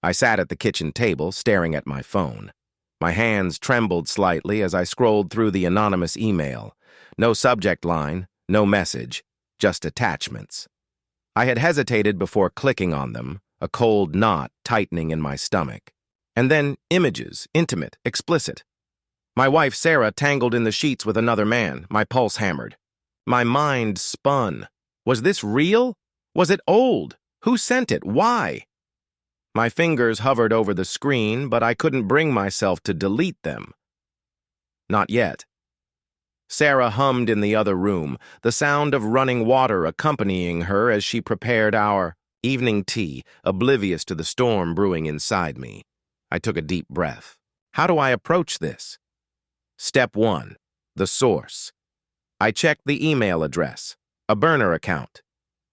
I sat at the kitchen table, staring at my phone. My hands trembled slightly as I scrolled through the anonymous email. No subject line, no message, just attachments. I had hesitated before clicking on them, a cold knot tightening in my stomach. And then images, intimate, explicit. My wife Sarah tangled in the sheets with another man, my pulse hammered. My mind spun. Was this real? Was it old? Who sent it? Why? My fingers hovered over the screen, but I couldn't bring myself to delete them. Not yet. Sarah hummed in the other room, the sound of running water accompanying her as she prepared our evening tea, oblivious to the storm brewing inside me. I took a deep breath. How do I approach this? Step 1. The source. I checked the email address, a burner account.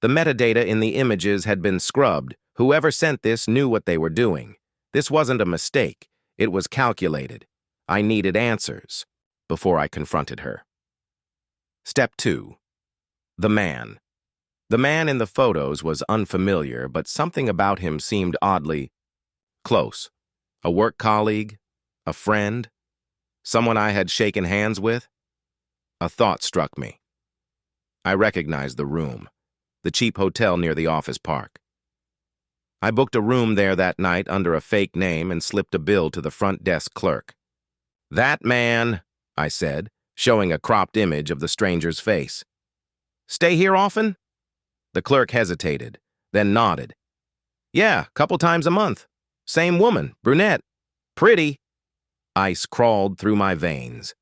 The metadata in the images had been scrubbed. Whoever sent this knew what they were doing. This wasn't a mistake. It was calculated. I needed answers before I confronted her. Step 2. The man. The man in the photos was unfamiliar, but something about him seemed oddly close. A work colleague? A friend? Someone I had shaken hands with? A thought struck me. I recognized the room, the cheap hotel near the office park. I booked a room there that night under a fake name and slipped a bill to the front desk clerk. "That man," I said, showing a cropped image of the stranger's face. "Stay here often?" The clerk hesitated, then nodded. "Yeah, couple times a month. Same woman, brunette. Pretty." Ice crawled through my veins.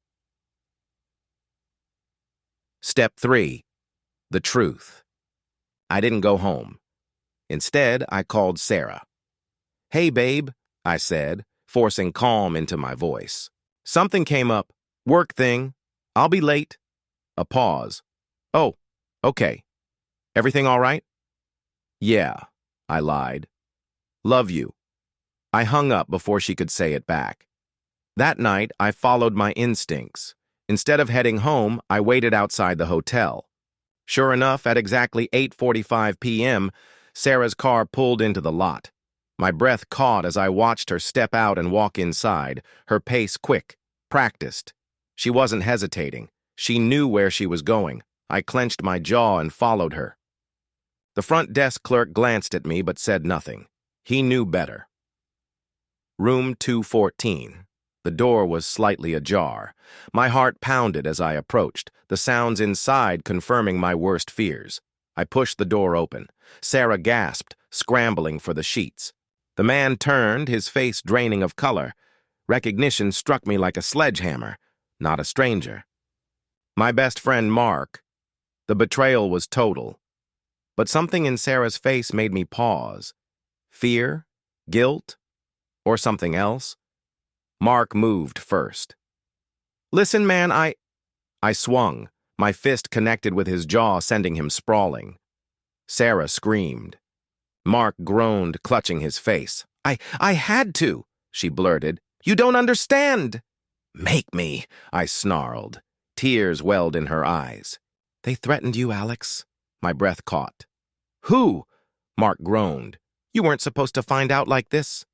Step 3. The truth. I didn't go home. Instead, I called Sarah. "Hey, babe," I said, forcing calm into my voice. "Something came up. Work thing. I'll be late." A pause. "Oh, okay. Everything all right?" "Yeah," I lied. "Love you." I hung up before she could say it back. That night, I followed my instincts. Instead of heading home, I waited outside the hotel. Sure enough, at exactly 8:45 p.m., Sarah's car pulled into the lot. My breath caught as I watched her step out and walk inside, her pace quick, practiced. She wasn't hesitating. She knew where she was going. I clenched my jaw and followed her. The front desk clerk glanced at me but said nothing. He knew better. Room 214. The door was slightly ajar. My heart pounded as I approached, the sounds inside confirming my worst fears. I pushed the door open. Sarah gasped, scrambling for the sheets. The man turned, his face draining of color. Recognition struck me like a sledgehammer, not a stranger. My best friend, Mark. The betrayal was total. But something in Sarah's face made me pause. Fear? Guilt? Or something else? Mark moved first. "Listen, man, I swung. My fist connected with his jaw, sending him sprawling. Sarah screamed. Mark groaned, clutching his face. I had to," she blurted. "You don't understand." "Make me," I snarled. Tears welled in her eyes. "They threatened you, Alex." My breath caught. "Who?" Mark groaned. "You weren't supposed to find out like this."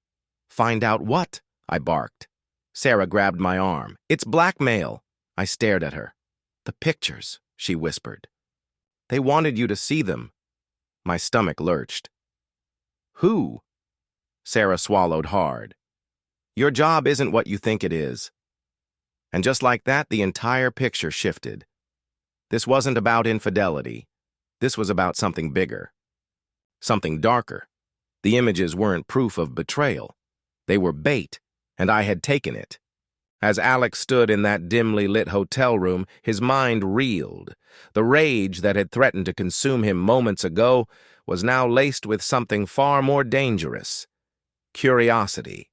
"Find out what?" I barked. Sarah grabbed my arm. "It's blackmail." I stared at her. "The pictures," she whispered. "They wanted you to see them." My stomach lurched. "Who?" Sarah swallowed hard. "Your job isn't what you think it is." And just like that, the entire picture shifted. This wasn't about infidelity. This was about something bigger. Something darker. The images weren't proof of betrayal. They were bait, and I had taken it. As Alex stood in that dimly lit hotel room, his mind reeled. The rage that had threatened to consume him moments ago was now laced with something far more dangerous. Curiosity.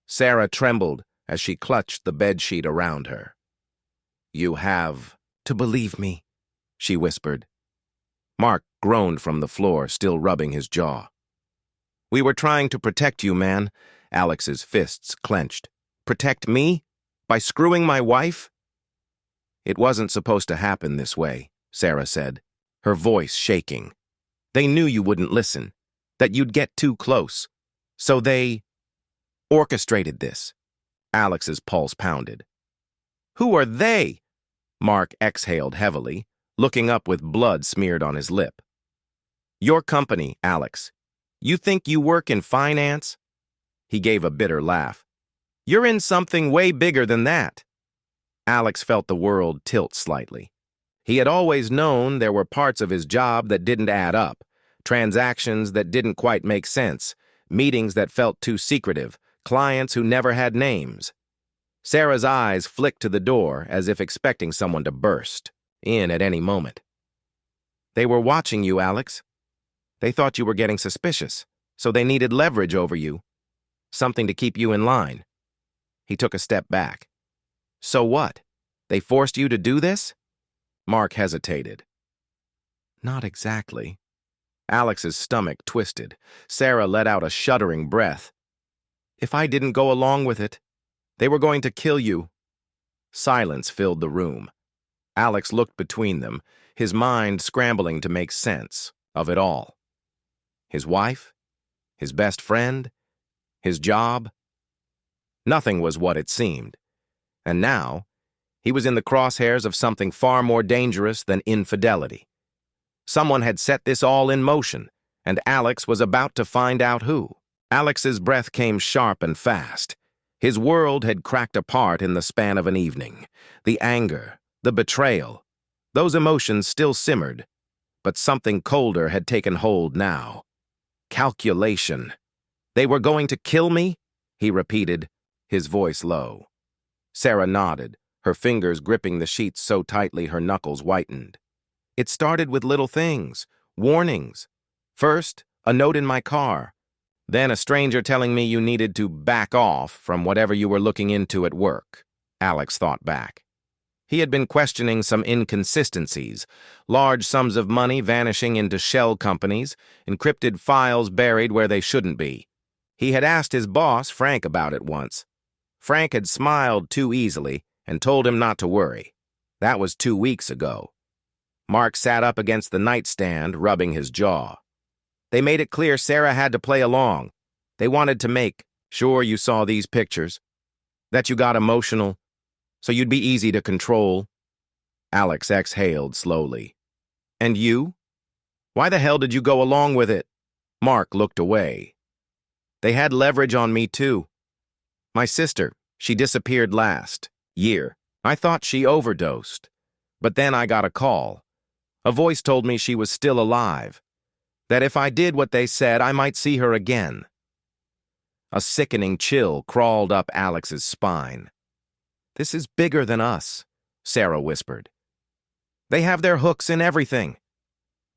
Sarah trembled as she clutched the bedsheet around her. "You have to believe me," she whispered. Mark groaned from the floor, still rubbing his jaw. "We were trying to protect you, man." Alex's fists clenched. "Protect me? By screwing my wife?" "It wasn't supposed to happen this way," Sarah said, her voice shaking. "They knew you wouldn't listen, that you'd get too close. So they orchestrated this. Alex's pulse pounded. Who are they? Mark exhaled heavily, looking up with blood smeared on his lip. Your company, Alex. You think you work in finance? He gave a bitter laugh. You're in something way bigger than that. Alex felt the world tilt slightly. He had always known there were parts of his job that didn't add up, transactions that didn't quite make sense, meetings that felt too secretive, clients who never had names. Sarah's eyes flicked to the door as if expecting someone to burst in at any moment. They were watching you, Alex. They thought you were getting suspicious, so they needed leverage over you, something to keep you in line. He took a step back. So what? They forced you to do this? Mark hesitated. Not exactly. Alex's stomach twisted. Sarah let out a shuddering breath. If I didn't go along with it, they were going to kill you. Silence filled the room. Alex looked between them, his mind scrambling to make sense of it all. His wife? His best friend? His job? Nothing was what it seemed. And now, he was in the crosshairs of something far more dangerous than infidelity. Someone had set this all in motion, and Alex was about to find out who. Alex's breath came sharp and fast. His world had cracked apart in the span of an evening. The anger, the betrayal, those emotions still simmered, but something colder had taken hold now. Calculation. They were going to kill me? He repeated, his voice low. Sarah nodded, her fingers gripping the sheets so tightly her knuckles whitened. It started with little things, warnings. First, a note in my car. Then a stranger telling me you needed to back off from whatever you were looking into at work. Alex thought back. He had been questioning some inconsistencies, large sums of money vanishing into shell companies, encrypted files buried where they shouldn't be. He had asked his boss, Frank, about it once. Frank had smiled too easily and told him not to worry. That was 2 weeks ago. Mark sat up against the nightstand, rubbing his jaw. They made it clear Sarah had to play along. They wanted to make sure you saw these pictures, that you got emotional, so you'd be easy to control. Alex exhaled slowly. And you? Why the hell did you go along with it? Mark looked away. They had leverage on me too. My sister, she disappeared last year. I thought she overdosed. But then I got a call. A voice told me she was still alive. That if I did what they said, I might see her again. A sickening chill crawled up Alex's spine. This is bigger than us, Sarah whispered. They have their hooks in everything.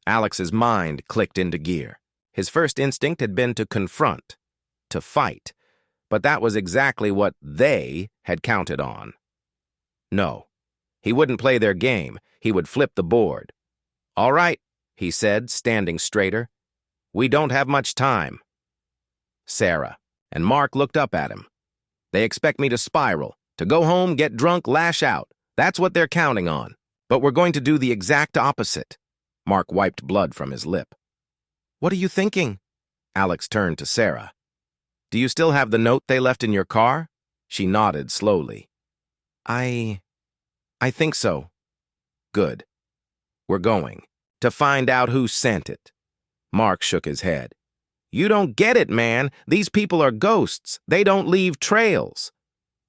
Alex's mind clicked into gear. His first instinct had been to confront, to fight, but that was exactly what they had counted on. No, he wouldn't play their game. He would flip the board. All right, he said, standing straighter. We don't have much time. Sarah and Mark looked up at him. They expect me to spiral, to go home, get drunk, lash out. That's what they're counting on. But we're going to do the exact opposite. Mark wiped blood from his lip. What are you thinking? Alex turned to Sarah. Do you still have the note they left in your car? She nodded slowly. I think so. Good. We're going to find out who sent it. Mark shook his head. You don't get it, man. These people are ghosts. They don't leave trails.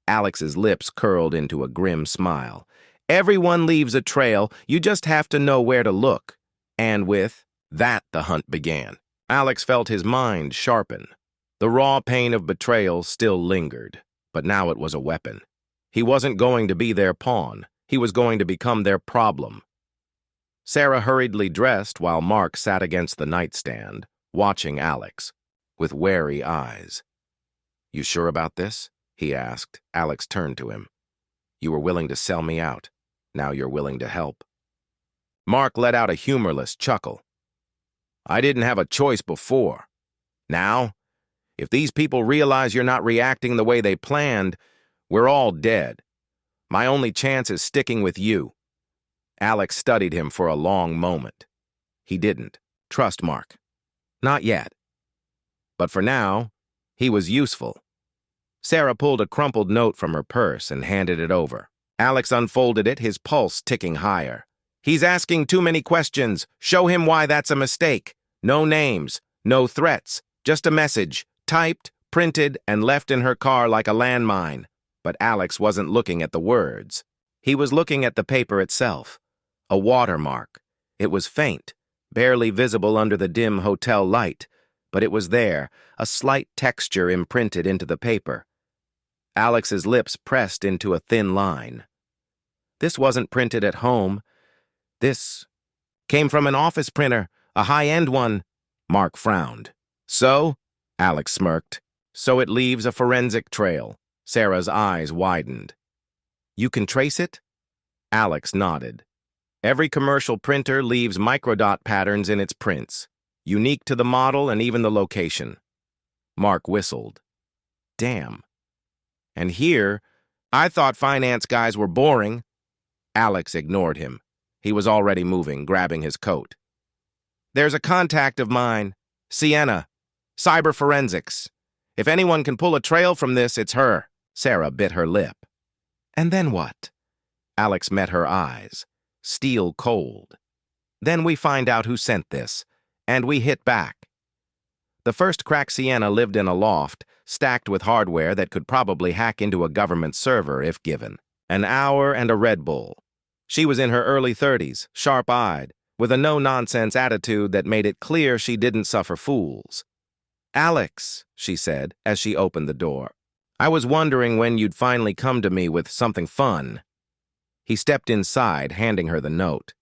Alex's lips curled into a grim smile. Everyone leaves a trail. You just have to know where to look. And with that, the hunt began. Alex felt his mind sharpen. The raw pain of betrayal still lingered, but now it was a weapon. He wasn't going to be their pawn. He was going to become their problem. Sarah hurriedly dressed while Mark sat against the nightstand, watching Alex, with wary eyes. You sure about this? He asked. Alex turned to him. You were willing to sell me out. Now you're willing to help. Mark let out a humorless chuckle. I didn't have a choice before. Now, if these people realize you're not reacting the way they planned, we're all dead. My only chance is sticking with you. Alex studied him for a long moment. He didn't trust Mark. Not yet. But for now, He was useful. Sarah pulled a crumpled note from her purse and handed it over. Alex unfolded it, his pulse ticking higher. He's asking too many questions. Show him why that's a mistake. No names, no threats, just a message, typed, printed, and left in her car like a landmine. But Alex wasn't looking at the words. He was looking at the paper itself. A watermark. It was faint, barely visible under the dim hotel light, but it was there, a slight texture imprinted into the paper. Alex's lips pressed into a thin line. This wasn't printed at home. This came from an office printer, a high-end one. Mark frowned. So? Alex smirked. So it leaves a forensic trail. Sarah's eyes widened. You can trace it? Alex nodded. Every commercial printer leaves microdot patterns in its prints, unique to the model and even the location. Mark whistled. Damn. And here, I thought finance guys were boring. Alex ignored him. He was already moving, grabbing his coat. There's a contact of mine, Sienna, cyber forensics. If anyone can pull a trail from this, it's her. Sarah bit her lip. And then what? Alex met her eyes, steel cold. Then we find out who sent this, and we hit back. The first crack Sienna lived in a loft, stacked with hardware that could probably hack into a government server if given. An hour and a Red Bull. She was in her early 30s, sharp-eyed, with a no-nonsense attitude that made it clear she didn't suffer fools. Alex, she said, as she opened the door, I was wondering when you'd finally come to me with something fun. He stepped inside, handing her the note.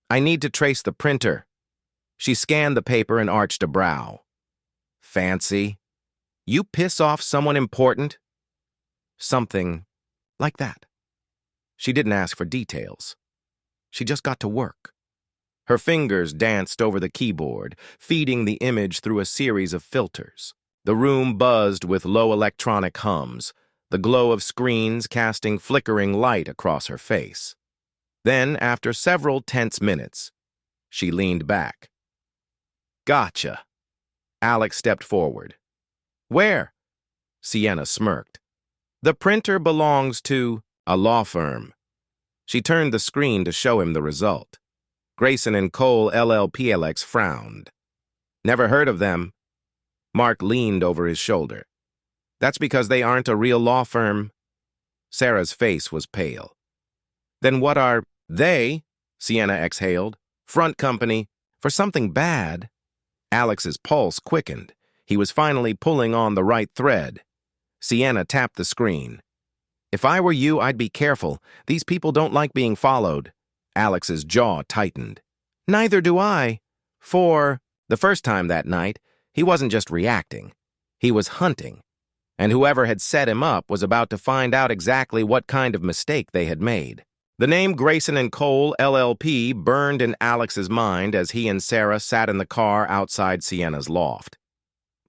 I need to trace the printer. She scanned the paper and arched a brow. Fancy. You piss off someone important? Something like that. She didn't ask for details. She just got to work. Her fingers danced over the keyboard, feeding the image through a series of filters. The room buzzed with low electronic hums, the glow of screens casting flickering light across her face. Then, after several tense minutes, she leaned back. Gotcha. Alex stepped forward. Where? Sienna smirked. The printer belongs to a law firm. She turned the screen to show him the result. Grayson and Cole LLP. Alex frowned. Never heard of them. Mark leaned over his shoulder. That's because they aren't a real law firm. Sarah's face was pale. Then what are they? Sienna exhaled. Front company. For something bad. Alex's pulse quickened. He was finally pulling on the right thread. Sienna tapped the screen. If I were you, I'd be careful. These people don't like being followed. Alex's jaw tightened. Neither do I. For the first time that night, he wasn't just reacting. He was hunting. And whoever had set him up was about to find out exactly what kind of mistake they had made. The name Grayson and Cole LLP burned in Alex's mind as he and Sarah sat in the car outside Sienna's loft.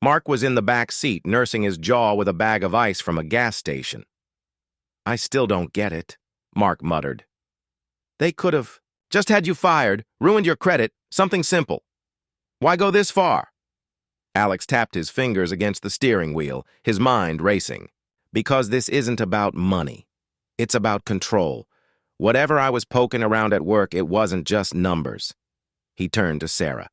Mark was in the back seat, nursing his jaw with a bag of ice from a gas station. I still don't get it, Mark muttered. They could have just had you fired, ruined your credit, something simple. Why go this far? Alex tapped his fingers against the steering wheel, his mind racing. Because this isn't about money. It's about control. Whatever I was poking around at work, it wasn't just numbers. He turned to Sarah.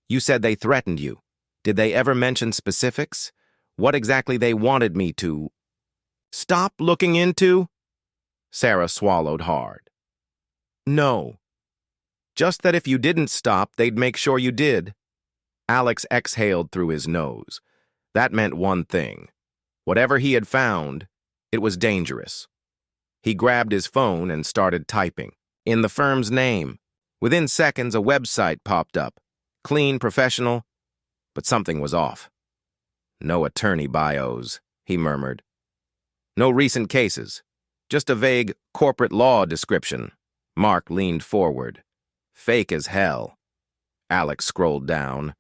You said they threatened you. Did they ever mention specifics? What exactly they wanted me to stop looking into? Sarah swallowed hard. No. Just that if you didn't stop, they'd make sure you did. Alex exhaled through his nose. That meant one thing. Whatever he had found, it was dangerous. He grabbed his phone and started typing. In the firm's name. Within seconds, a website popped up. Clean, professional, but something was off. No attorney bios, he murmured. No recent cases. Just a vague corporate law description. Mark leaned forward. Fake as hell. Alex scrolled down,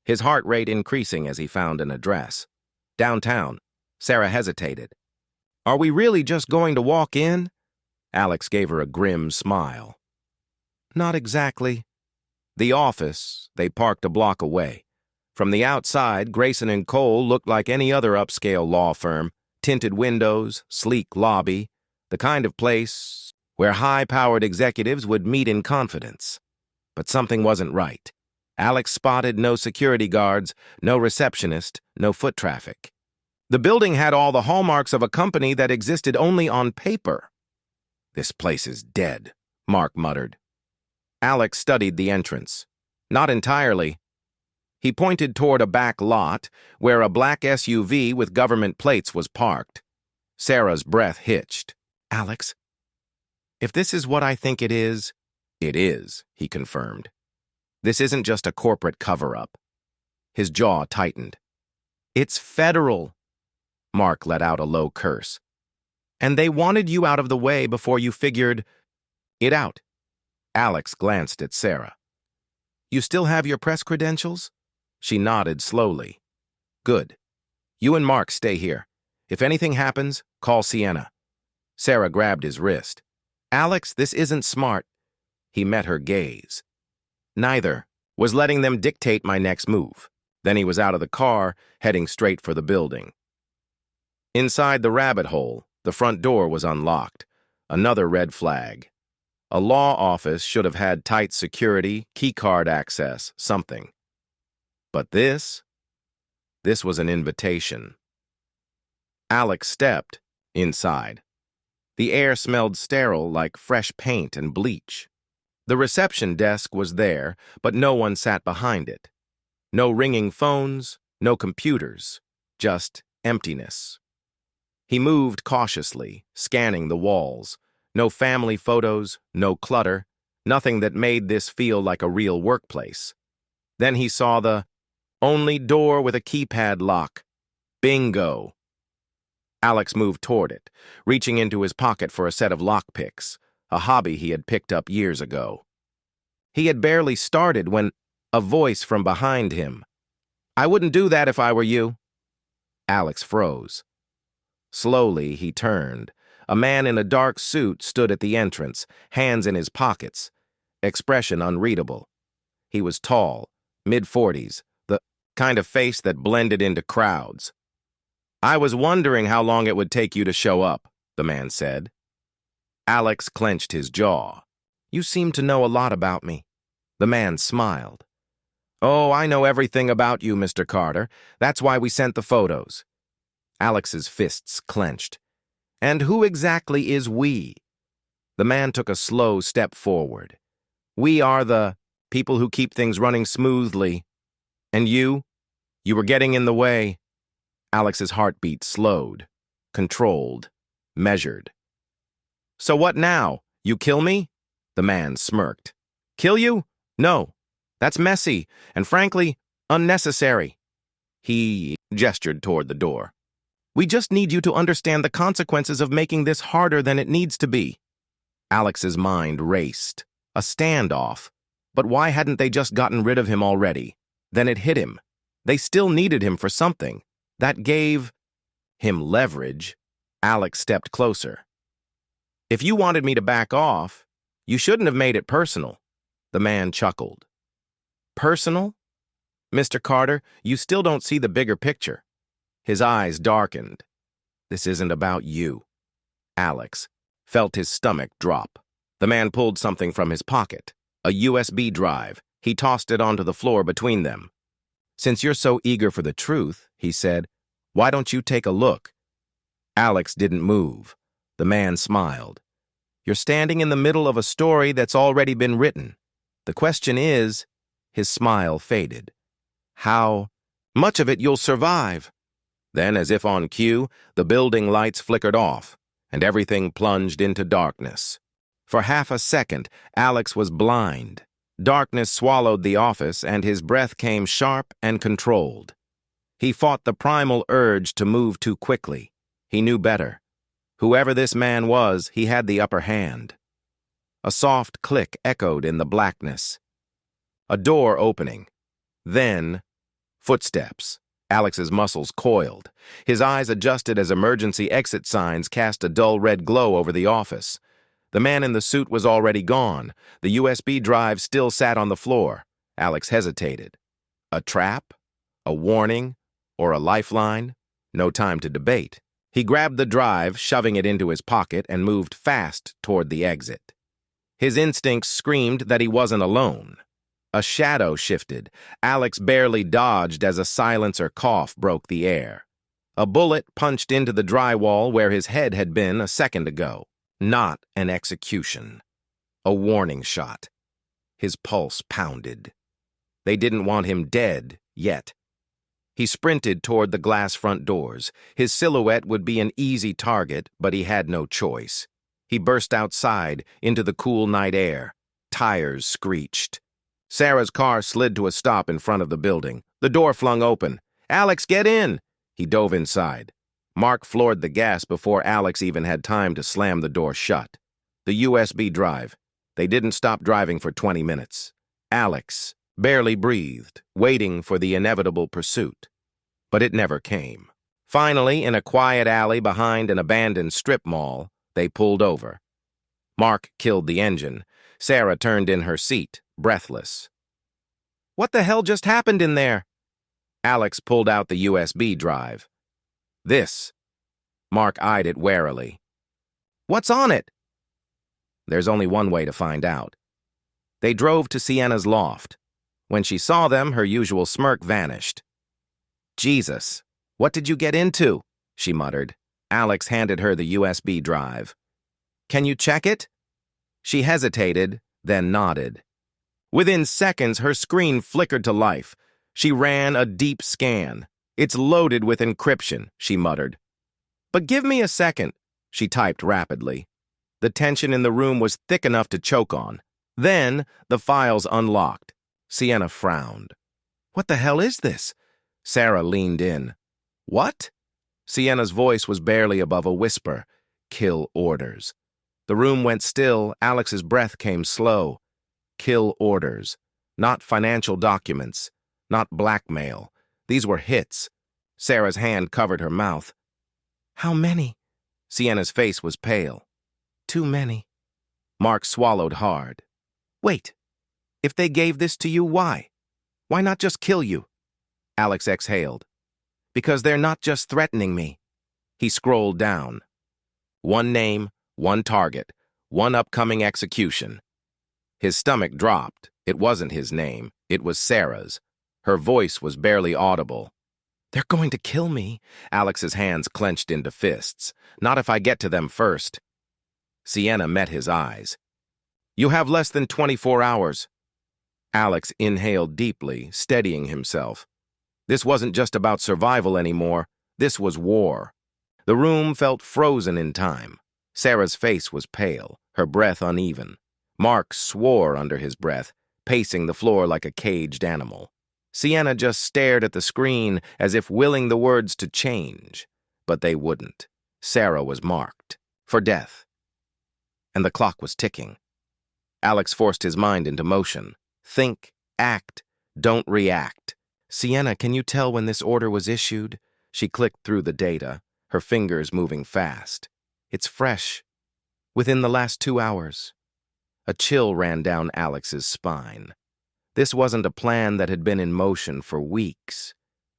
his heart rate increasing as he found an address. Downtown. Sarah hesitated. Are we really just going to walk in? Alex gave her a grim smile. Not exactly. The office, they parked a block away. From the outside, Grayson and Cole looked like any other upscale law firm. Tinted windows, sleek lobby, the kind of place where high-powered executives would meet in confidence. But something wasn't right. Alex spotted no security guards, no receptionist, no foot traffic. The building had all the hallmarks of a company that existed only on paper. "This place is dead," Mark muttered. Alex studied the entrance. Not entirely. He pointed toward a back lot where a black SUV with government plates was parked. Sarah's breath hitched. "Alex, if this is what I think it is," "It is," he confirmed. "This isn't just a corporate cover-up." His jaw tightened. "It's federal." Mark let out a low curse. "And they wanted you out of the way before you figured it out." Alex glanced at Sarah. "You still have your press credentials?" She nodded slowly. "Good. You and Mark stay here. If anything happens, call Sienna." Sarah grabbed his wrist. "Alex, this isn't smart." He met her gaze. "Neither was letting them dictate my next move." Then he was out of the car, heading straight for the building. Inside the rabbit hole, the front door was unlocked. Another red flag. A law office should have had tight security, keycard access, something. But this was an invitation. Alex stepped inside. The air smelled sterile, like fresh paint and bleach. The reception desk was there, but no one sat behind it. No ringing phones, no computers, just emptiness. He moved cautiously, scanning the walls. No family photos, no clutter, nothing that made this feel like a real workplace. Then he saw the only door with a keypad lock. Bingo! Alex moved toward it, reaching into his pocket for a set of lockpicks, a hobby he had picked up years ago. He had barely started when a voice from behind him. "I wouldn't do that if I were you." Alex froze. Slowly, he turned. A man in a dark suit stood at the entrance, hands in his pockets, expression unreadable. He was tall, mid-40s, the kind of face that blended into crowds. "I was wondering how long it would take you to show up," the man said. Alex clenched his jaw. "You seem to know a lot about me." The man smiled. "Oh, I know everything about you, Mr. Carter. That's why we sent the photos." Alex's fists clenched. "And who exactly is we?" The man took a slow step forward. "We are the people who keep things running smoothly. And you? You were getting in the way." Alex's heartbeat slowed, controlled, measured. "So what now? You kill me?" The man smirked. "Kill you? No. That's messy, and frankly, unnecessary." He gestured toward the door. "We just need you to understand the consequences of making this harder than it needs to be." Alex's mind raced. A standoff. But why hadn't they just gotten rid of him already? Then it hit him. They still needed him for something. That gave him leverage. Alex stepped closer. "If you wanted me to back off, you shouldn't have made it personal." The man chuckled. "Personal? Mr. Carter, you still don't see the bigger picture." His eyes darkened. "This isn't about you." Alex felt his stomach drop. The man pulled something from his pocket, a USB drive. He tossed it onto the floor between them. "Since you're so eager for the truth," he said, "why don't you take a look?" Alex didn't move. The man smiled. "You're standing in the middle of a story that's already been written. The question is," his smile faded, "how much of it you'll survive?" Then, as if on cue, the building lights flickered off, and everything plunged into darkness. For half a second, Alex was blind. Darkness swallowed the office, and his breath came sharp and controlled. He fought the primal urge to move too quickly. He knew better. Whoever this man was, he had the upper hand. A soft click echoed in the blackness. A door opening. Then, footsteps. Alex's muscles coiled. His eyes adjusted as emergency exit signs cast a dull red glow over the office. The man in the suit was already gone. The USB drive still sat on the floor. Alex hesitated. A trap? A warning? Or a lifeline? No time to debate. He grabbed the drive, shoving it into his pocket, and moved fast toward the exit. His instincts screamed that he wasn't alone. A shadow shifted. Alex barely dodged as a silencer cough broke the air. A bullet punched into the drywall where his head had been a second ago. Not an execution. A warning shot. His pulse pounded. They didn't want him dead yet. He sprinted toward the glass front doors. His silhouette would be an easy target, but he had no choice. He burst outside, into the cool night air. Tires screeched. Sarah's car slid to a stop in front of the building. The door flung open. "Alex, get in!" He dove inside. Mark floored the gas before Alex even had time to slam the door shut. The USB drive. They didn't stop driving for 20 minutes. Alex barely breathed, waiting for the inevitable pursuit. But it never came. Finally, in a quiet alley behind an abandoned strip mall, they pulled over. Mark killed the engine. Sarah turned in her seat, breathless. "What the hell just happened in there?" Alex pulled out the USB drive. "This." Mark eyed it warily. "What's on it?" There's only one way to find out. They drove to Sienna's loft. When she saw them, her usual smirk vanished. "Jesus, what did you get into?" she muttered. Alex handed her the USB drive. "Can you check it?" She hesitated, then nodded. Within seconds, her screen flickered to life. She ran a deep scan. "It's loaded with encryption," she muttered. "But give me a second," she typed rapidly. The tension in the room was thick enough to choke on. Then, the files unlocked. Sienna frowned. "What the hell is this?" Sarah leaned in. "What?" Sienna's voice was barely above a whisper. "Kill orders." The room went still. Alex's breath came slow. Kill orders. Not financial documents. Not blackmail. These were hits. Sarah's hand covered her mouth. "How many?" Sienna's face was pale. "Too many." Mark swallowed hard. "Wait. If they gave this to you, why? Why not just kill you?" Alex exhaled. "Because they're not just threatening me." He scrolled down. One name, one target, one upcoming execution. His stomach dropped. It wasn't his name. It was Sarah's. Her voice was barely audible. "They're going to kill me." Alex's hands clenched into fists. "Not if I get to them first." Sienna met his eyes. "You have less than 24 hours. Alex inhaled deeply, steadying himself. This wasn't just about survival anymore. This was war. The room felt frozen in time. Sarah's face was pale, her breath uneven. Mark swore under his breath, pacing the floor like a caged animal. Sienna just stared at the screen as if willing the words to change. But they wouldn't. Sarah was marked. For death. And the clock was ticking. Alex forced his mind into motion. Think, act, don't react. "Sienna, can you tell when this order was issued?" She clicked through the data, her fingers moving fast. "It's fresh. Within the last 2 hours." A chill ran down Alex's spine. This wasn't a plan that had been in motion for weeks.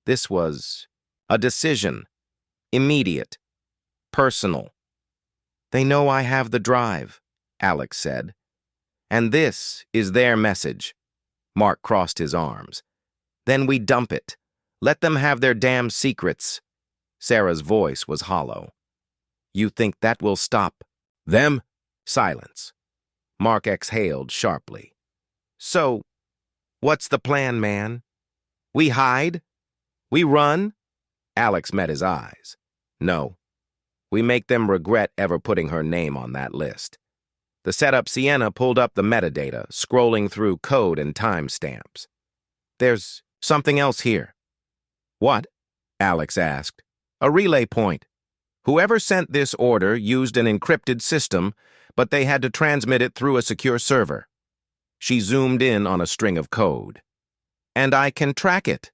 This was a decision. Immediate. Personal. "They know I have the drive," Alex said. "And this is their message." Mark crossed his arms. "Then we dump it. Let them have their damn secrets." Sarah's voice was hollow. "You think that will stop them?" Silence. Mark exhaled sharply. "So, what's the plan, man? We hide? We run?" Alex met his eyes. "No. We make them regret ever putting her name on that list." The setup Sienna pulled up the metadata, scrolling through code and timestamps. "There's something else here." "What?" Alex asked. "A relay point. Whoever sent this order used an encrypted system, but they had to transmit it through a secure server." She zoomed in on a string of code. "And I can track it."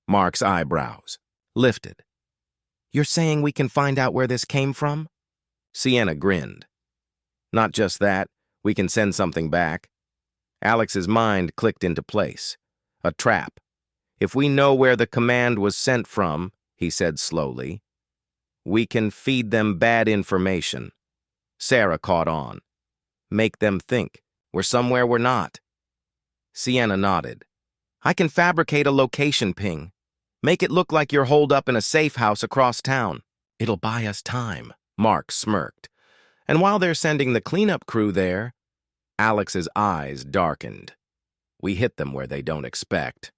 Mark's eyebrows lifted. "You're saying we can find out where this came from?" Sienna grinned. "Not just that, we can send something back." Alex's mind clicked into place. A trap. If we know where the command was sent from, he said slowly, we can feed them bad information. Sarah caught on. Make them think we're somewhere we're not. Sienna nodded. I can fabricate a location ping. Make it look like you're holed up in a safe house across town. It'll buy us time, Mark smirked. And while they're sending the cleanup crew there, Alex's eyes darkened. We hit them where they don't expect.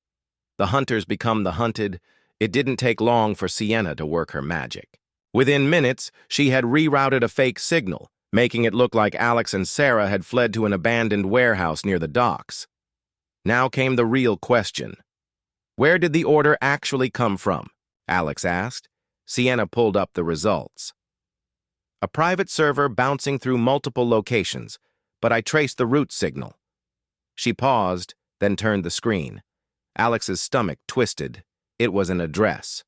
The hunters become the hunted. It didn't take long for Sienna to work her magic. Within minutes, she had rerouted a fake signal, making it look like Alex and Sarah had fled to an abandoned warehouse near the docks. Now came the real question. Where did the order actually come from? Alex asked. Sienna pulled up the results. A private server bouncing through multiple locations, but I traced the root signal. She paused, then turned the screen. Alex's stomach twisted. It was an address.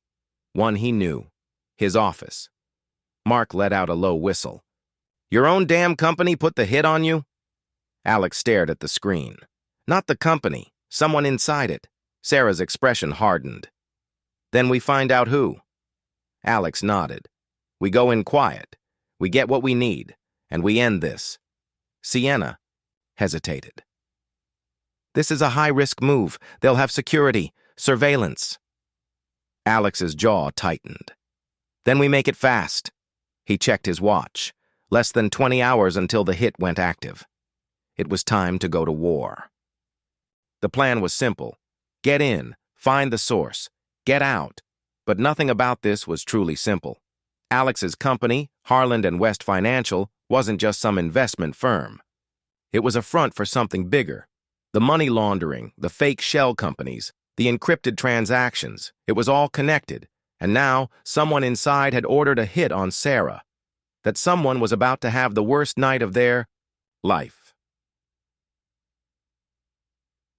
One he knew. His office. Mark let out a low whistle. Your own damn company put the hit on you? Alex stared at the screen. Not the company. Someone inside it. Sarah's expression hardened. Then we find out who. Alex nodded. We go in quiet. We get what we need. And we end this. Sienna hesitated. This is a high-risk move. They'll have security, surveillance. Alex's jaw tightened. Then we make it fast. He checked his watch. Less than 20 hours until the hit went active. It was time to go to war. The plan was simple. Get in, find the source, get out. But nothing about this was truly simple. Alex's company, Harland and West Financial, wasn't just some investment firm. It was a front for something bigger. The money laundering, the fake shell companies, the encrypted transactions, it was all connected. And now, someone inside had ordered a hit on Sarah. That someone was about to have the worst night of their life.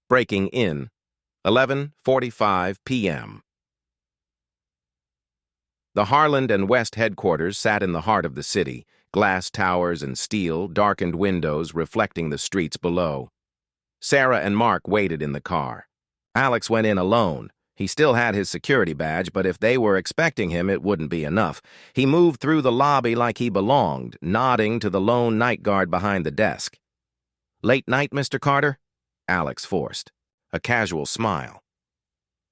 Breaking in, 11:45 p.m. The Harland and West headquarters sat in the heart of the city, glass towers and steel, darkened windows reflecting the streets below. Sarah and Mark waited in the car. Alex went in alone. He still had his security badge, but if they were expecting him, it wouldn't be enough. He moved through the lobby like he belonged, nodding to the lone night guard behind the desk. Late night, Mr. Carter? Alex forced. A casual smile.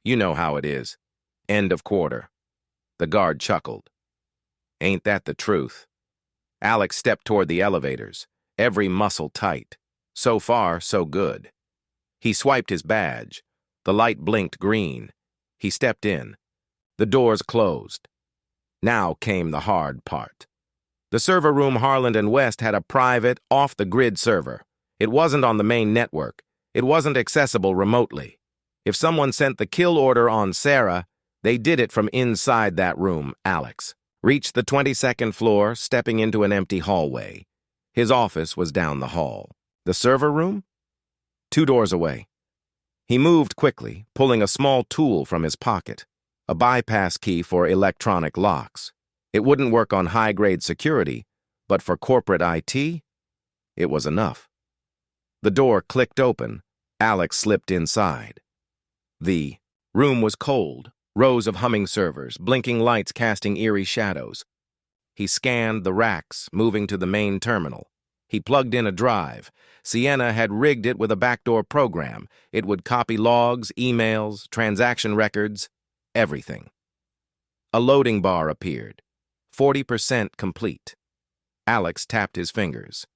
You know how it is. End of quarter. The guard chuckled. Ain't that the truth? Alex stepped toward the elevators, every muscle tight. So far, so good. He swiped his badge. The light blinked green. He stepped in. The doors closed. Now came the hard part. The server room Harland and West had a private, off-the-grid server. It wasn't on the main network. It wasn't accessible remotely. If someone sent the kill order on Sarah, they did it from inside that room, Alex. Reached the 22nd floor, stepping into an empty hallway. His office was down the hall. The server room? 2 doors away. He moved quickly, pulling a small tool from his pocket, a bypass key for electronic locks. It wouldn't work on high-grade security, but for corporate IT, it was enough. The door clicked open. Alex slipped inside. The room was cold, rows of humming servers, blinking lights casting eerie shadows. He scanned the racks, moving to the main terminal. He plugged in a drive. Sienna had rigged it with a backdoor program. It would copy logs, emails, transaction records, everything. A loading bar appeared. 40% complete. Alex tapped his fingers.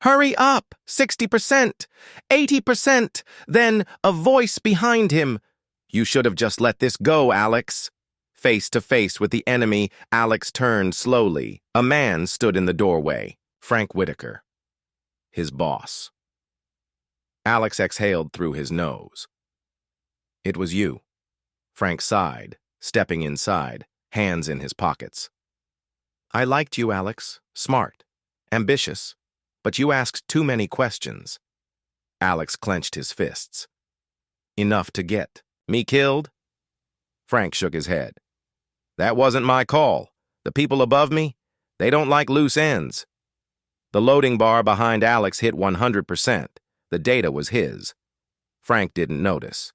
Hurry up! 60%! 80%! Then a voice behind him. You should have just let this go, Alex. Face to face with the enemy, Alex turned slowly. A man stood in the doorway. Frank Whitaker. His boss. Alex exhaled through his nose. It was you. Frank sighed, stepping inside, hands in his pockets. I liked you, Alex. Smart. Ambitious. But you asked too many questions. Alex clenched his fists. Enough to get me killed? Frank shook his head. That wasn't my call. The people above me, they don't like loose ends. The loading bar behind Alex hit 100%. The data was his. Frank didn't notice.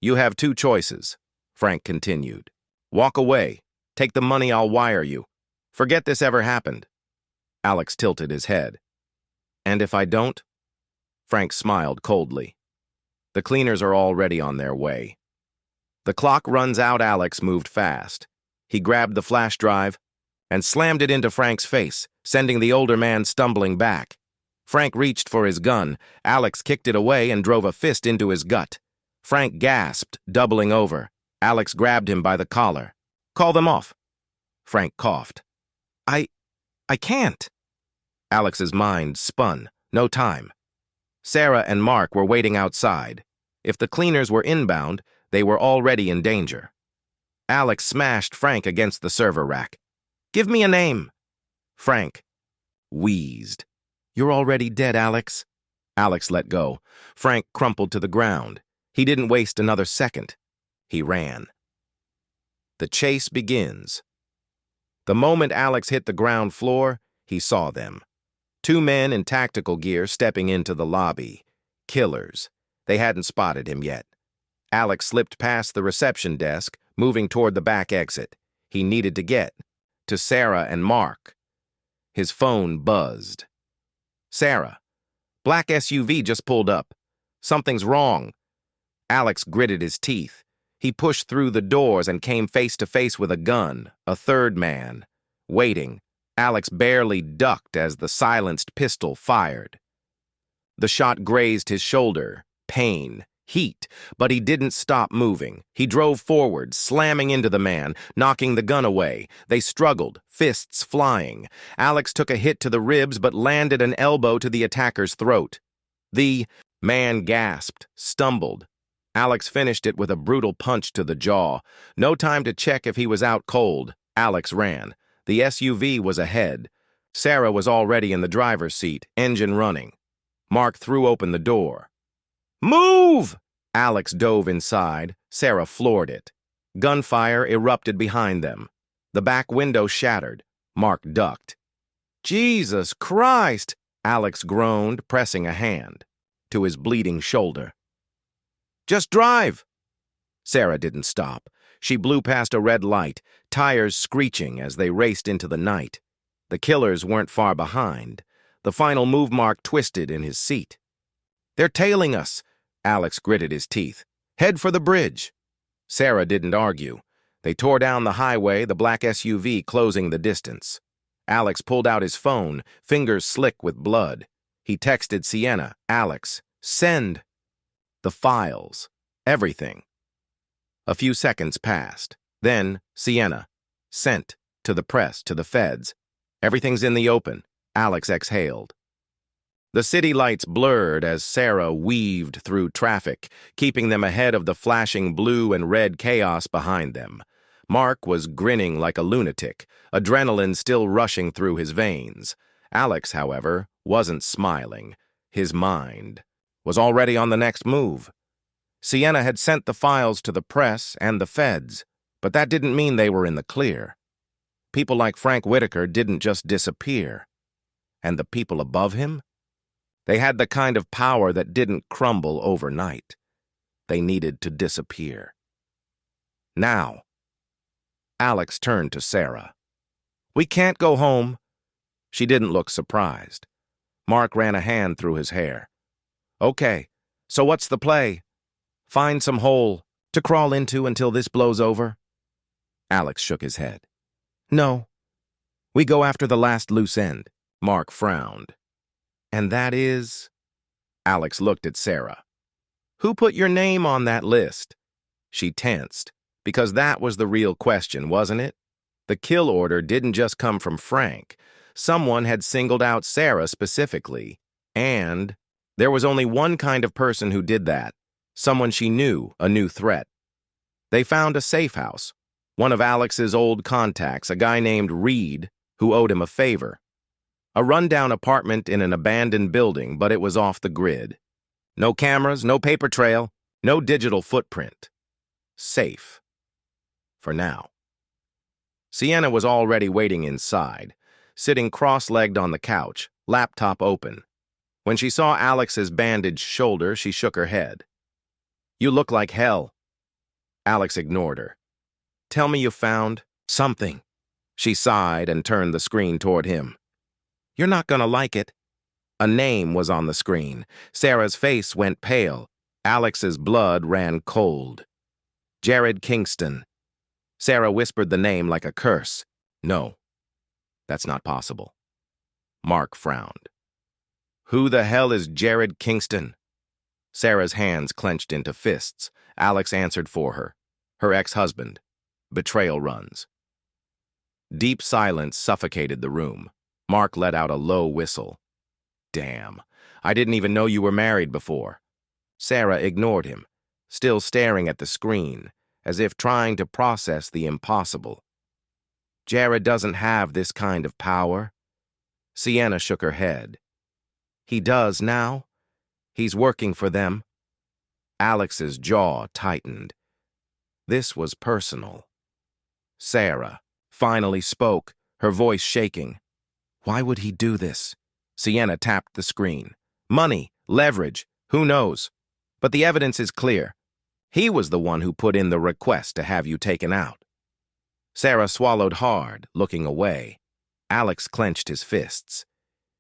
You have two choices, Frank continued. Walk away. Take the money, I'll wire you. Forget this ever happened. Alex tilted his head. And if I don't? Frank smiled coldly. The cleaners are already on their way. The clock runs out. Alex moved fast. He grabbed the flash drive and slammed it into Frank's face, sending the older man stumbling back. Frank reached for his gun. Alex kicked it away and drove a fist into his gut. Frank gasped, doubling over. Alex grabbed him by the collar. Call them off. Frank coughed. I can't. Alex's mind spun. No time. Sarah and Mark were waiting outside. If the cleaners were inbound, they were already in danger. Alex smashed Frank against the server rack. Give me a name. Frank wheezed. You're already dead, Alex. Alex let go. Frank crumpled to the ground. He didn't waste another second. He ran. The chase begins. The moment Alex hit the ground floor, he saw them. Two men in tactical gear stepping into the lobby. Killers. They hadn't spotted him yet. Alex slipped past the reception desk, moving toward the back exit. He needed to get to Sarah and Mark. His phone buzzed. Sarah. Black SUV just pulled up. Something's wrong. Alex gritted his teeth. He pushed through the doors and came face to face with a gun, a third man. Waiting, Alex barely ducked as the silenced pistol fired. The shot grazed his shoulder. Pain, heat, but he didn't stop moving. He drove forward, slamming into the man, knocking the gun away. They struggled, fists flying. Alex took a hit to the ribs but landed an elbow to the attacker's throat. The man gasped, stumbled. Alex finished it with a brutal punch to the jaw. No time to check if he was out cold. Alex ran. The SUV was ahead. Sarah was already in the driver's seat, engine running. Mark threw open the door. Move! Alex dove inside. Sarah floored it. Gunfire erupted behind them. The back window shattered. Mark ducked. Jesus Christ! Alex groaned, pressing a hand to his bleeding shoulder. Just drive! Sarah didn't stop. She blew past a red light, tires screeching as they raced into the night. The killers weren't far behind. The final move. Mark twisted in his seat. They're tailing us. Alex gritted his teeth. Head for the bridge. Sarah didn't argue. They tore down the highway, the black SUV closing the distance. Alex pulled out his phone, fingers slick with blood. He texted Sienna. Alex, send the files. Everything. A few seconds passed. Then, Sienna. Sent. To the press, to the feds. Everything's in the open. Alex exhaled. The city lights blurred as Sarah weaved through traffic, keeping them ahead of the flashing blue and red chaos behind them. Mark was grinning like a lunatic, adrenaline still rushing through his veins. Alex, however, wasn't smiling. His mind was already on the next move. Sienna had sent the files to the press and the feds, but that didn't mean they were in the clear. People like Frank Whitaker didn't just disappear. And the people above him? They had the kind of power that didn't crumble overnight. They needed to disappear. Now. Alex turned to Sarah. We can't go home. She didn't look surprised. Mark ran a hand through his hair. Okay, so what's the play? Find some hole to crawl into until this blows over? Alex shook his head. No. We go after the last loose end. Mark frowned. And that is? Alex looked at Sarah. Who put your name on that list? She tensed, because that was the real question, wasn't it? The kill order didn't just come from Frank. Someone had singled out Sarah specifically, and there was only one kind of person who did that, someone she knew, a new threat. They found a safe house, one of Alex's old contacts, a guy named Reed, who owed him a favor. A rundown apartment in an abandoned building, but it was off the grid. No cameras, no paper trail, no digital footprint. Safe. For now. Sienna was already waiting inside, sitting cross-legged on the couch, laptop open. When she saw Alex's bandaged shoulder, she shook her head. You look like hell. Alex ignored her. Tell me you found something. She sighed and turned the screen toward him. You're not gonna like it. A name was on the screen. Sarah's face went pale. Alex's blood ran cold. Jared Kingston. Sarah whispered the name like a curse. No, that's not possible. Mark frowned. Who the hell is Jared Kingston? Sarah's hands clenched into fists. Alex answered for her. Her ex-husband. Betrayal runs. Deep silence suffocated the room. Mark let out a low whistle. Damn, I didn't even know you were married before. Sarah ignored him, still staring at the screen, as if trying to process the impossible. Jared doesn't have this kind of power. Sienna shook her head. He does now. He's working for them. Alex's jaw tightened. This was personal. Sarah finally spoke, her voice shaking. Why would he do this? Sienna tapped the screen. Money, leverage, who knows? But the evidence is clear. He was the one who put in the request to have you taken out. Sarah swallowed hard, looking away. Alex clenched his fists.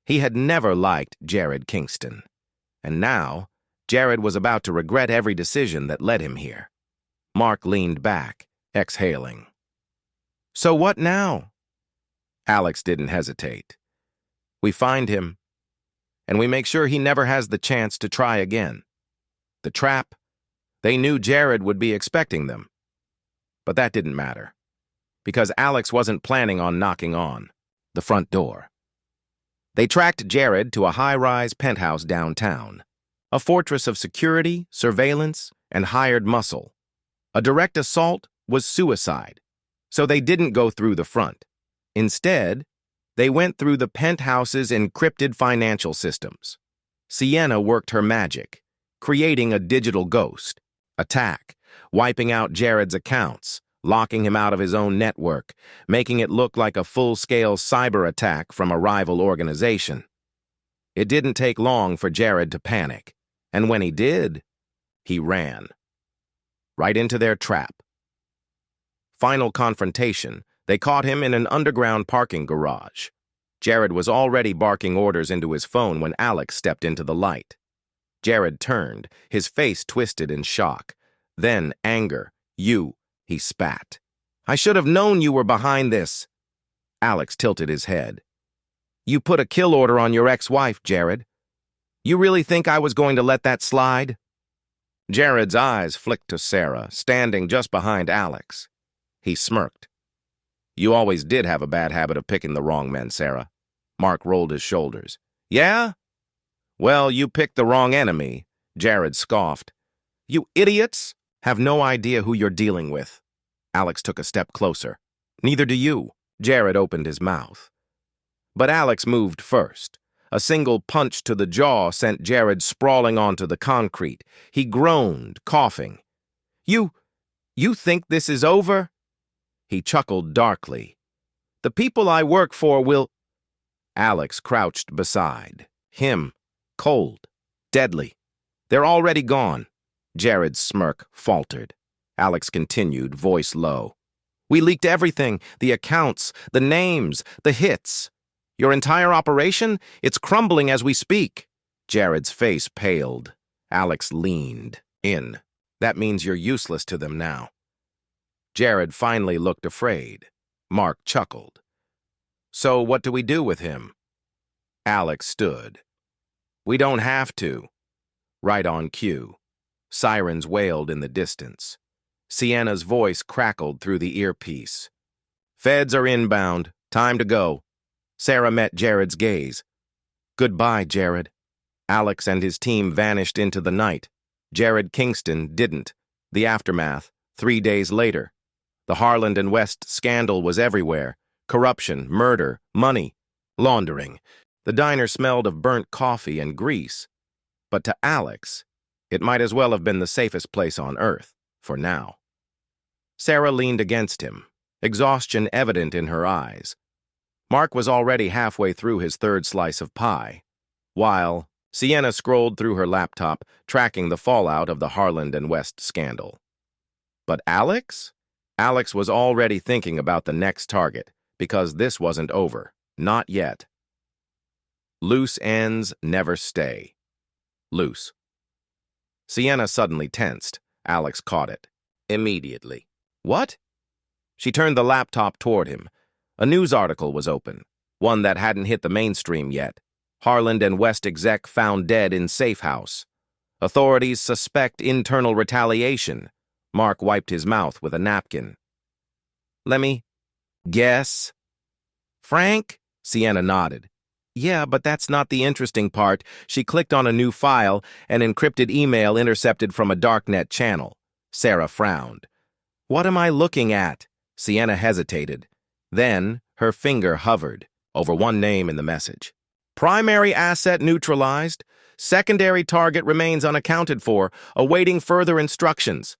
He had never liked Jared Kingston. And now, Jared was about to regret every decision that led him here. Mark leaned back, exhaling. So what now? Alex didn't hesitate. We find him, and we make sure he never has the chance to try again. The trap, they knew Jared would be expecting them. But that didn't matter, because Alex wasn't planning on knocking on the front door. They tracked Jared to a high-rise penthouse downtown, a fortress of security, surveillance, and hired muscle. A direct assault was suicide, so they didn't go through the front. Instead, they went through the penthouse's encrypted financial systems. Sienna worked her magic, creating a digital ghost, attack, wiping out Jared's accounts, locking him out of his own network, making it look like a full-scale cyber attack from a rival organization. It didn't take long for Jared to panic, and when he did, he ran. Right into their trap. Final confrontation, they caught him in an underground parking garage. Jared was already barking orders into his phone when Alex stepped into the light. Jared turned, his face twisted in shock. Then anger. You, he spat. I should have known you were behind this. Alex tilted his head. You put a kill order on your ex-wife, Jared. You really think I was going to let that slide? Jared's eyes flicked to Sarah, standing just behind Alex. He smirked. You always did have a bad habit of picking the wrong men, Sarah. Mark rolled his shoulders. Yeah? Well, you picked the wrong enemy, Jared scoffed. You idiots have no idea who you're dealing with. Alex took a step closer. Neither do you. Jared opened his mouth. But Alex moved first. A single punch to the jaw sent Jared sprawling onto the concrete. He groaned, coughing. You think this is over? He chuckled darkly. The people I work for will... Alex crouched beside him, cold, deadly. They're already gone. Jared's smirk faltered. Alex continued, voice low. We leaked everything, the accounts, the names, the hits. Your entire operation, it's crumbling as we speak. Jared's face paled. Alex leaned in. That means you're useless to them now. Jared finally looked afraid. Mark chuckled. So what do we do with him? Alex stood. We don't have to. Right on cue. Sirens wailed in the distance. Sienna's voice crackled through the earpiece. Feds are inbound. Time to go. Sarah met Jared's gaze. Goodbye, Jared. Alex and his team vanished into the night. Jared Kingston didn't. The aftermath, 3 days later. The Harland and West scandal was everywhere. Corruption, murder, money, laundering. The diner smelled of burnt coffee and grease. But to Alex, it might as well have been the safest place on earth, for now. Sarah leaned against him, exhaustion evident in her eyes. Mark was already halfway through his third slice of pie, while Sienna scrolled through her laptop, tracking the fallout of the Harland and West scandal. But Alex? Alex was already thinking about the next target, because this wasn't over. Not yet. Loose ends never stay. Loose. Sienna suddenly tensed. Alex caught it. Immediately. What? She turned the laptop toward him. A news article was open, one that hadn't hit the mainstream yet. Harland and West exec found dead in safe house. Authorities suspect internal retaliation. Mark wiped his mouth with a napkin. Let me guess. Frank? Sienna nodded. Yeah, but that's not the interesting part. She clicked on a new file, an encrypted email intercepted from a darknet channel. Sarah frowned. What am I looking at? Sienna hesitated. Then her finger hovered over one name in the message. Primary asset neutralized. Secondary target remains unaccounted for, awaiting further instructions.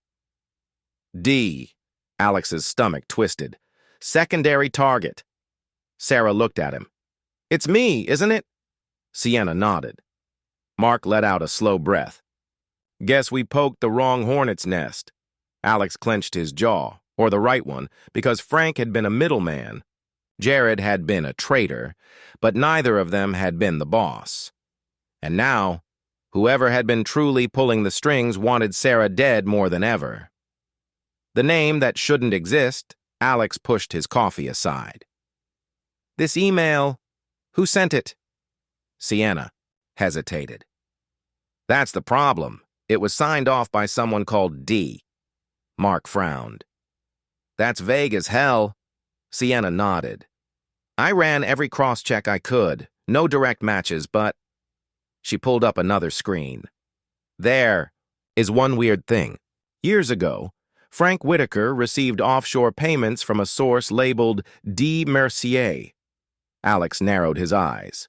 D. Alex's stomach twisted. Secondary target. Sarah looked at him. It's me, isn't it? Sienna nodded. Mark let out a slow breath. Guess we poked the wrong hornet's nest. Alex clenched his jaw, or the right one, because Frank had been a middleman. Jared had been a traitor, but neither of them had been the boss. And now, whoever had been truly pulling the strings wanted Sarah dead more than ever. The name that shouldn't exist, Alex pushed his coffee aside. This email, who sent it? Sienna hesitated. That's the problem. It was signed off by someone called D. Mark frowned. That's vague as hell. Sienna nodded. I ran every cross-check I could. No direct matches, but... She pulled up another screen. There is one weird thing. Years ago, Frank Whitaker received offshore payments from a source labeled D. Mercier. Alex narrowed his eyes.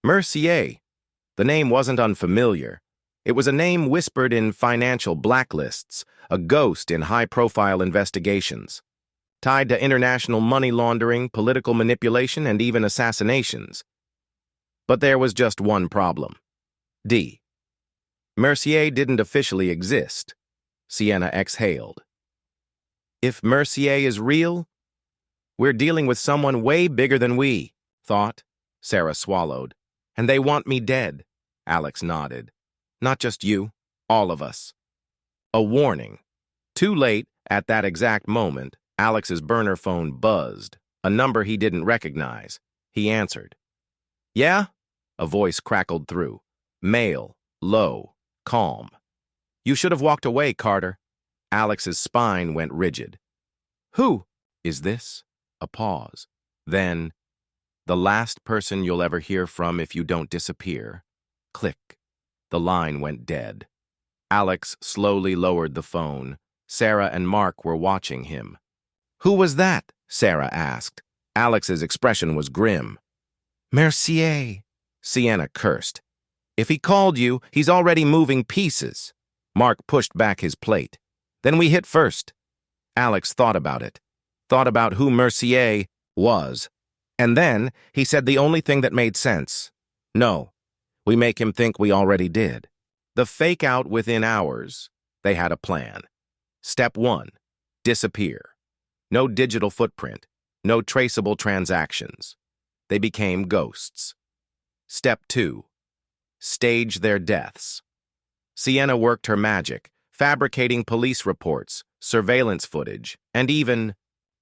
Mercier. The name wasn't unfamiliar. It was a name whispered in financial blacklists, a ghost in high-profile investigations, tied to international money laundering, political manipulation, and even assassinations. But there was just one problem. D. Mercier didn't officially exist. Sienna exhaled. If Mercier is real, we're dealing with someone way bigger than we, thought. Sarah swallowed. And they want me dead. Alex nodded. Not just you, all of us. A warning. Too late, at that exact moment, Alex's burner phone buzzed, a number he didn't recognize. He answered. Yeah? A voice crackled through. Male, low, calm. You should have walked away, Carter. Alex's spine went rigid. Who is this? A pause. Then, the last person you'll ever hear from if you don't disappear. Click. The line went dead. Alex slowly lowered the phone. Sarah and Mark were watching him. Who was that? Sarah asked. Alex's expression was grim. Mercier. Sienna cursed. If he called you, he's already moving pieces. Mark pushed back his plate. Then we hit first. Alex thought about it. Thought about who Mercier was. And then he said the only thing that made sense. No, we make him think we already did. The fake out within hours. They had a plan. Step 1. Disappear. No digital footprint. No traceable transactions. They became ghosts. Step 2. Stage their deaths. Sienna worked her magic, fabricating police reports, surveillance footage, and even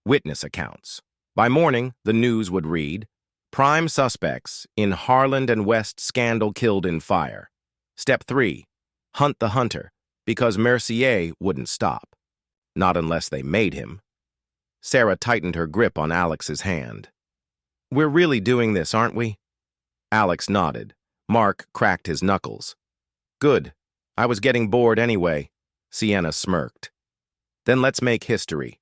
witness accounts. By morning, the news would read, Prime suspects in Harland and West scandal killed in fire. Step 3. Hunt the hunter, because Mercier wouldn't stop. Not unless they made him. Sarah tightened her grip on Alex's hand. We're really doing this, aren't we? Alex nodded. Mark cracked his knuckles. Good. I was getting bored anyway. Sienna smirked. Then let's make history.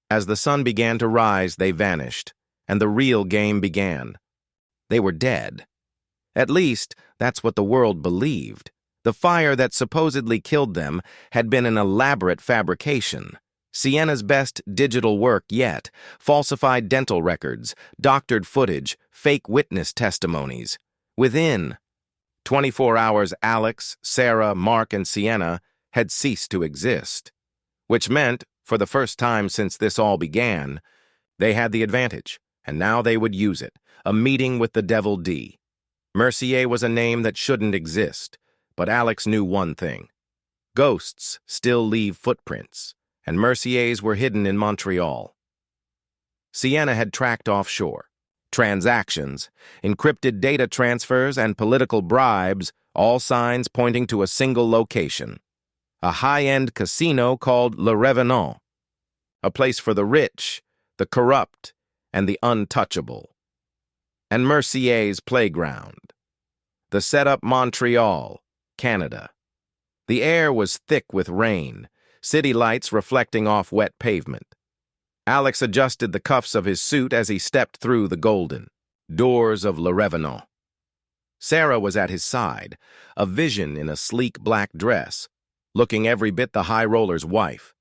As the sun began to rise, they vanished, and the real game began. They were dead. At least, that's what the world believed. The fire that supposedly killed them had been an elaborate fabrication. Sienna's best digital work yet, falsified dental records, doctored footage, fake witness testimonies. Within 24 hours, Alex, Sarah, Mark, and Sienna had ceased to exist, which meant For the first time since this all began, they had the advantage, and now they would use it. A meeting with the Devil D. Mercier was a name that shouldn't exist, but Alex knew one thing. Ghosts still leave footprints, and Mercier's were hidden in Montreal. Sienna had tracked offshore. Transactions, encrypted data transfers, and political bribes, all signs pointing to a single location. A high-end casino called Le Revenant, a place for the rich, the corrupt, and the untouchable. And Mercier's playground. The setup Montreal, Canada. The air was thick with rain, city lights reflecting off wet pavement. Alex adjusted the cuffs of his suit as he stepped through the golden doors of Le Revenant. Sarah was at his side, a vision in a sleek black dress, looking every bit the high roller's wife.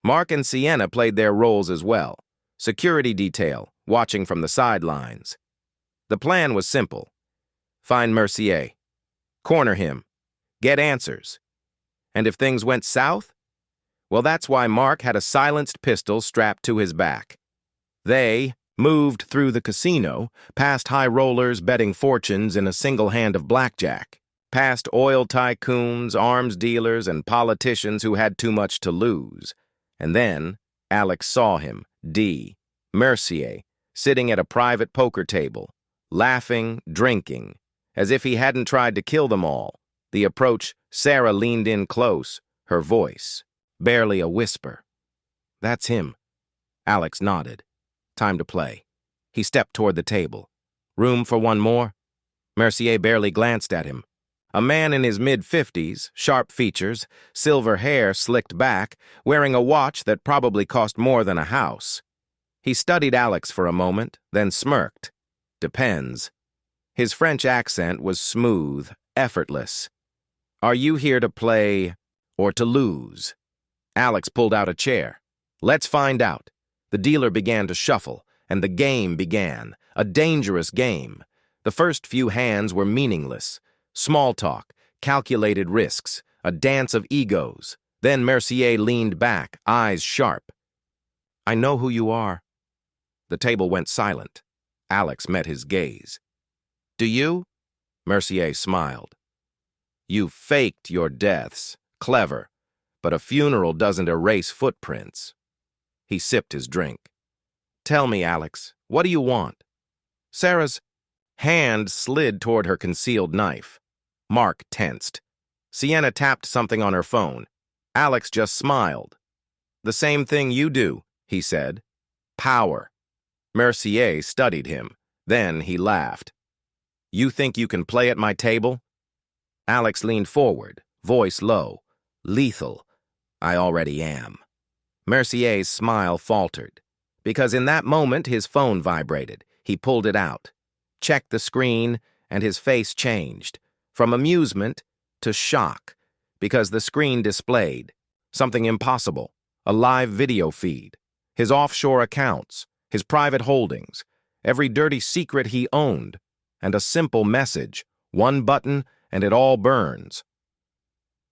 Mark and Sienna played their roles as well, security detail, watching from the sidelines. The plan was simple. Find Mercier, corner him, get answers. And if things went south, well, that's why Mark had a silenced pistol strapped to his back. They moved through the casino, past high rollers betting fortunes in a single hand of blackjack, past oil tycoons, arms dealers, and politicians who had too much to lose. And then Alex saw him, D. Mercier, sitting at a private poker table, laughing, drinking, as if he hadn't tried to kill them all. The approach, Sarah leaned in close, her voice barely a whisper. That's him. Alex nodded. Time to play. He stepped toward the table. Room for one more? Mercier barely glanced at him. A man in his mid-50s, sharp features, silver hair slicked back, wearing a watch that probably cost more than a house. He studied Alex for a moment, then smirked. Depends. His French accent was smooth, effortless. Are you here to play or to lose? Alex pulled out a chair. Let's find out. The dealer began to shuffle, and the game began, a dangerous game. The first few hands were meaningless. Small talk, calculated risks, a dance of egos. Then Mercier leaned back, eyes sharp. I know who you are. The table went silent. Alex met his gaze. Do you? Mercier smiled. You faked your deaths. Clever. But a funeral doesn't erase footprints. He sipped his drink. Tell me, Alex, what do you want? Sarah's hand slid toward her concealed knife. Mark tensed. Sienna tapped something on her phone. Alex just smiled. The same thing you do, he said. Power. Mercier studied him. Then he laughed. You think you can play at my table? Alex leaned forward, voice low. Lethal. I already am. Mercier's smile faltered, because in that moment his phone vibrated. He pulled it out, checked the screen, and his face changed, from amusement to shock, because the screen displayed something impossible, a live video feed, his offshore accounts, his private holdings, every dirty secret he owned, and a simple message, one button, and it all burns.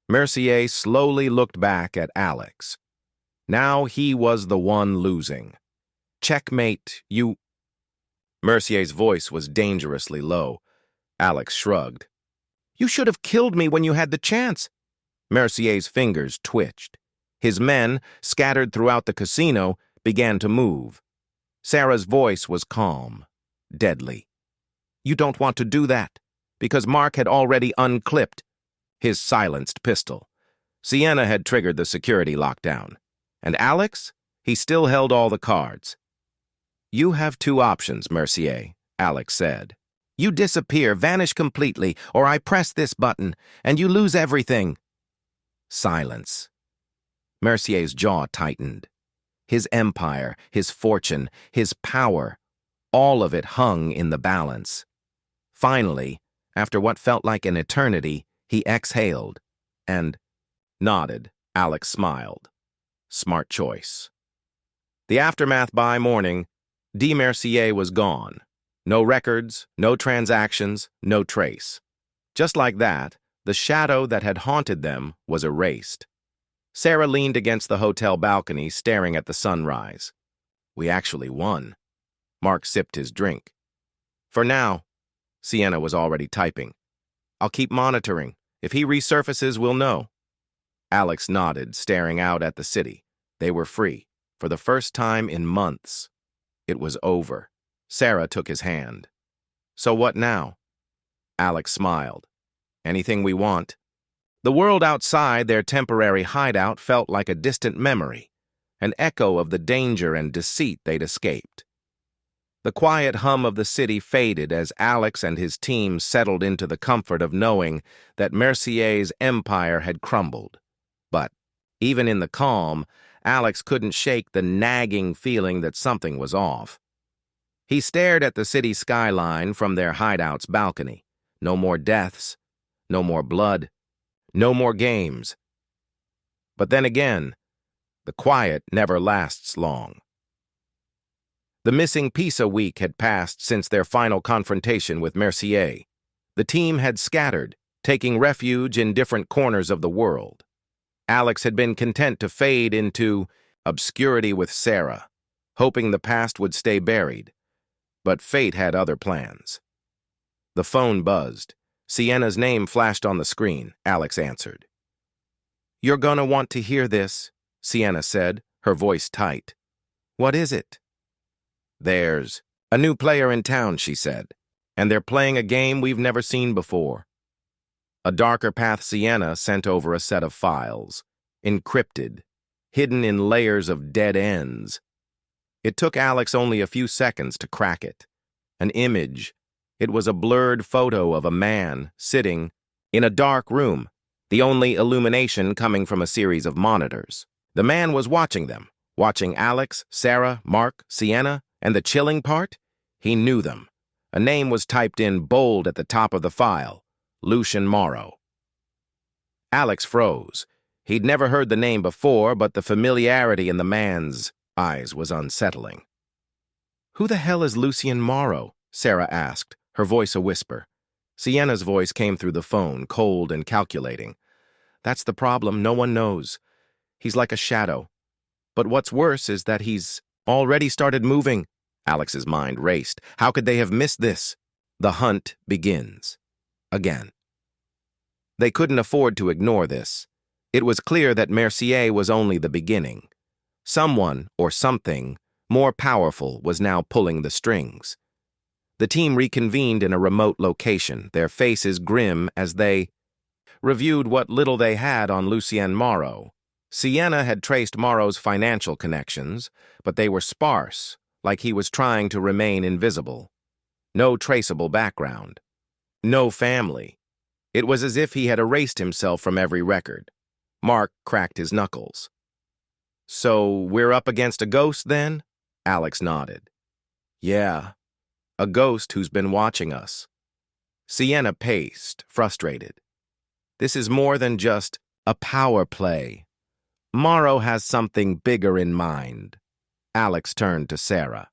Mercier slowly looked back at Alex. Now he was the one losing. Checkmate, you... Mercier's voice was dangerously low. Alex shrugged. You should have killed me when you had the chance. Mercier's fingers twitched. His men, scattered throughout the casino, began to move. Sarah's voice was calm, deadly. You don't want to do that, because Mark had already unclipped his silenced pistol. Sienna had triggered the security lockdown. And Alex? He still held all the cards. You have two options, Mercier, Alex said. You disappear, vanish completely, or I press this button, and you lose everything. Silence. Mercier's jaw tightened. His empire, his fortune, his power, all of it hung in the balance. Finally, after what felt like an eternity, he exhaled and nodded. Alex smiled. Smart choice. The aftermath by morning, D. Mercier was gone. No records, no transactions, no trace. Just like that, the shadow that had haunted them was erased. Sarah leaned against the hotel balcony, staring at the sunrise. We actually won. Mark sipped his drink. For now, Sienna was already typing. I'll keep monitoring. If he resurfaces, we'll know. Alex nodded, staring out at the city. They were free. For the first time in months. It was over. Sarah took his hand. So what now? Alex smiled. Anything we want. The world outside their temporary hideout felt like a distant memory, an echo of the danger and deceit they'd escaped. The quiet hum of the city faded as Alex and his team settled into the comfort of knowing that Mercier's empire had crumbled. But, even in the calm, Alex couldn't shake the nagging feeling that something was off. He stared at the city skyline from their hideout's balcony. No more deaths, no more blood, no more games. But then again, the quiet never lasts long. The missing pizza week had passed since their final confrontation with Mercier. The team had scattered, taking refuge in different corners of the world. Alex had been content to fade into obscurity with Sarah, hoping the past would stay buried. But fate had other plans. The phone buzzed. Sienna's name flashed on the screen. Alex answered. You're gonna want to hear this, Sienna said, her voice tight. What is it? There's a new player in town, she said, and they're playing a game we've never seen before. A darker path Sienna sent over a set of files, encrypted, hidden in layers of dead ends. It took Alex only a few seconds to crack it. An image. It was a blurred photo of a man sitting in a dark room, the only illumination coming from a series of monitors. The man was watching them, watching Alex, Sarah, Mark, Sienna, and the chilling part? He knew them. A name was typed in bold at the top of the file, Lucian Morrow. Alex froze. He'd never heard the name before, but the familiarity in the man's eyes was unsettling. Who the hell is Lucian Morrow? Sarah asked, her voice a whisper. Sienna's voice came through the phone, cold and calculating. That's the problem, no one knows. He's like a shadow. But what's worse is that he's already started moving. Alex's mind raced. How could they have missed this? The hunt begins. Again. They couldn't afford to ignore this. It was clear that Mercier was only the beginning. Someone, or something, more powerful was now pulling the strings. The team reconvened in a remote location, their faces grim as they reviewed what little they had on Lucien Morrow. Sienna had traced Morrow's financial connections, but they were sparse, like he was trying to remain invisible. No traceable background. No family. It was as if he had erased himself from every record. Mark cracked his knuckles. So we're up against a ghost, then? Alex nodded. Yeah, a ghost who's been watching us. Sienna paced, frustrated. This is more than just a power play. Morrow has something bigger in mind. Alex turned to Sarah.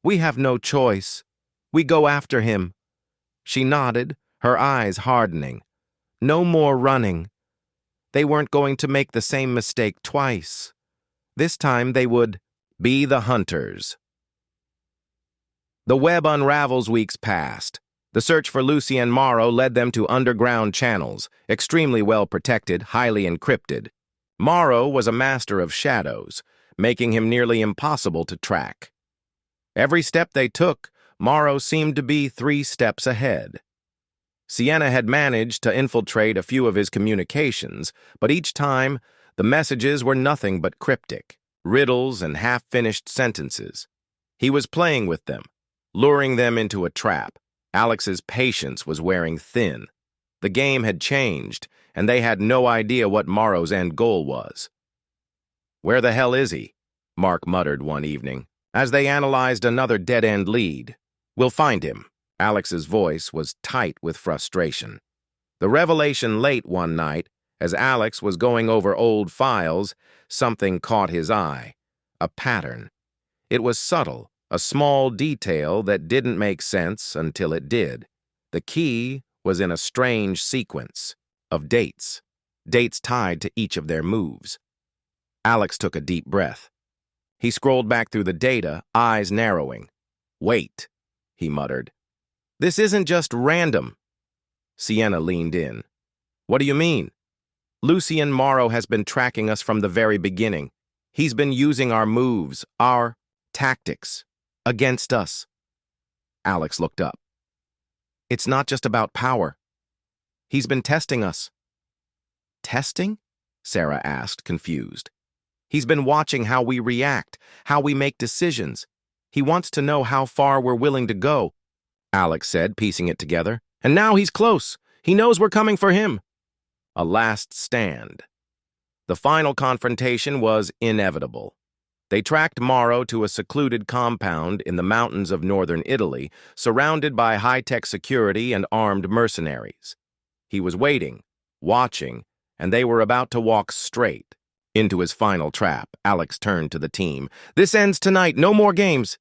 We have no choice. We go after him. She nodded, her eyes hardening. No more running. They weren't going to make the same mistake twice. This time they would be the hunters. The web unravels weeks passed. The search for Lucien Morrow led them to underground channels, extremely well protected, highly encrypted. Morrow was a master of shadows, making him nearly impossible to track. Every step they took, Morrow seemed to be 3 steps ahead. Sienna had managed to infiltrate a few of his communications, but each time, the messages were nothing but cryptic, riddles and half-finished sentences. He was playing with them, luring them into a trap. Alex's patience was wearing thin. The game had changed, and they had no idea what Morrow's end goal was. Where the hell is he? Mark muttered one evening, as they analyzed another dead-end lead. We'll find him. Alex's voice was tight with frustration. The revelation late one night, as Alex was going over old files, something caught his eye. A pattern. It was subtle, a small detail that didn't make sense until it did. The key was in a strange sequence of dates. dates tied to each of their moves. Alex took a deep breath. He scrolled back through the data, eyes narrowing. "Wait," he muttered. "This isn't just random." Sienna leaned in. "What do you mean?" "Lucien Morrow has been tracking us from the very beginning. He's been using our moves, our tactics, against us." Alex looked up. "It's not just about power. He's been testing us." "Testing?" Sarah asked, confused. "He's been watching how we react, how we make decisions. He wants to know how far we're willing to go," Alex said, piecing it together. "And now he's close. He knows we're coming for him." A last stand. The final confrontation was inevitable. They tracked Morrow to a secluded compound in the mountains of northern Italy, surrounded by high-tech security and armed mercenaries. He was waiting, watching, and they were about to walk straight into his final trap. Alex turned to the team. "This ends tonight. No more games."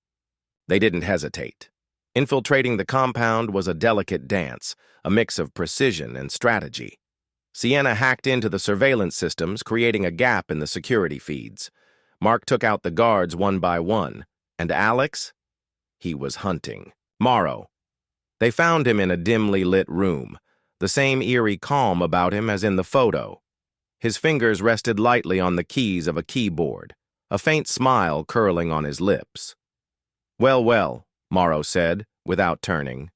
They didn't hesitate. Infiltrating the compound was a delicate dance, a mix of precision and strategy. Sienna hacked into the surveillance systems, creating a gap in the security feeds. Mark took out the guards one by one. And Alex? He was hunting Morrow. They found him in a dimly lit room, the same eerie calm about him as in the photo. His fingers rested lightly on the keys of a keyboard, a faint smile curling on his lips. "Well, well," Morrow said, without turning.